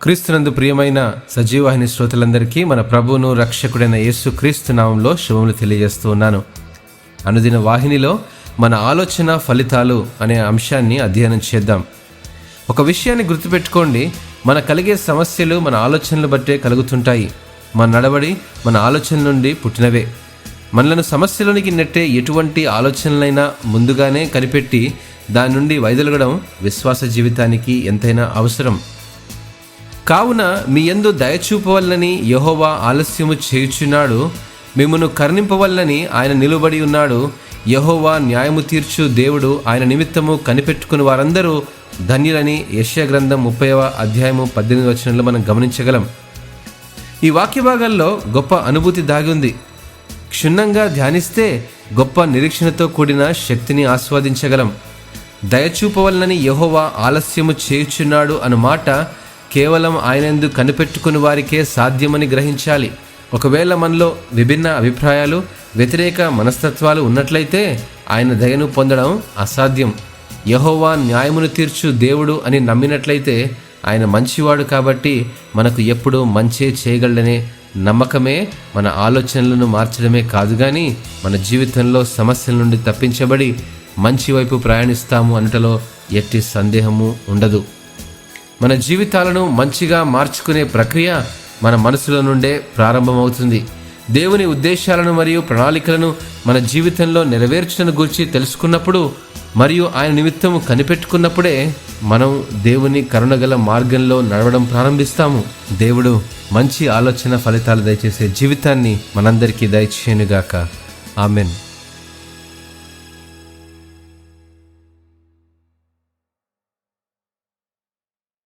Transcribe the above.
క్రీస్తునందు ప్రియమైన సజీవాహిని శ్రోతలందరికీ మన ప్రభువును రక్షకుడైన యేసు క్రీస్తు నామంలో శుభములు తెలియజేస్తూ ఉన్నాను. అనుదిన వాహినిలో మన ఆలోచన ఫలితాలు అనే అంశాన్ని అధ్యయనం చేద్దాం. ఒక విషయాన్ని గుర్తుపెట్టుకోండి, మన కలిగే సమస్యలు మన ఆలోచనలు బట్టే కలుగుతుంటాయి. మన నడవడి మన ఆలోచనల నుండి పుట్టినవే. మనలను సమస్యలోనికి నెట్టే ఎటువంటి ఆలోచనలైనా ముందుగానే కనిపెట్టి దాని నుండి వైదొలగడం విశ్వాస జీవితానికి ఎంతైనా అవసరం. కావున మీ యందు దయచూపవల్లని యెహోవా ఆలస్యము చేయుచున్నాడు, మిమ్మును కరుణింపవల్లని ఆయన నిలుబడి ఉన్నాడు. యెహోవా న్యాయము తీర్చు దేవుడు, ఆయన నిమిత్తము కనిపెట్టుకుని వారందరూ ధన్యులని యెషయా గ్రంథం 30వ అధ్యాయము 18వ వచనంలో మనం గమనించగలం. ఈ వాక్య భాగాల్లో గొప్ప అనుభూతి దాగి ఉంది. క్షుణ్ణంగా ధ్యానిస్తే గొప్ప నిరీక్షణతో కూడిన శక్తిని ఆస్వాదించగలం. దయచూపవలనని యెహోవా ఆలస్యము చేయుచున్నాడు అను మాట కేవలం ఆయనందు కనిపెట్టుకుని వారికే సాధ్యమని గ్రహించాలి. ఒకవేళ మనలో విభిన్న అభిప్రాయాలు, వ్యతిరేక మనస్తత్వాలు ఉన్నట్లయితే ఆయన దయను పొందడం అసాధ్యం. యెహోవా న్యాయమును తీర్చు దేవుడు అని నమ్మినట్లయితే ఆయన మంచివాడు కాబట్టి మనకు ఎప్పుడూ మంచే చేయగలడనే నమ్మకమే మన ఆలోచనలను మార్చడమే కాదు, కానీ మన జీవితంలో సమస్యల నుండి తప్పించబడి మంచి వైపు ప్రయాణిస్తాము అనటలో ఎట్టి సందేహము ఉండదు. మన జీవితాలను మంచిగా మార్చుకునే ప్రక్రియ మన మనసులో నుండే ప్రారంభమవుతుంది. దేవుని ఉద్దేశాలను మరియు ప్రణాళికలను మన జీవితంలో నెరవేర్చడం గురించి తెలుసుకున్నప్పుడు మరియు ఆయన నిమిత్తము కనిపెట్టుకున్నప్పుడే మనం దేవుని కరుణగల మార్గంలో నడవడం ప్రారంభిస్తాము. దేవుడు మంచి ఆలోచన ఫలితాలు దయచేసే జీవితాన్ని మనందరికీ దయచేయునుగాక. ఆమెన్.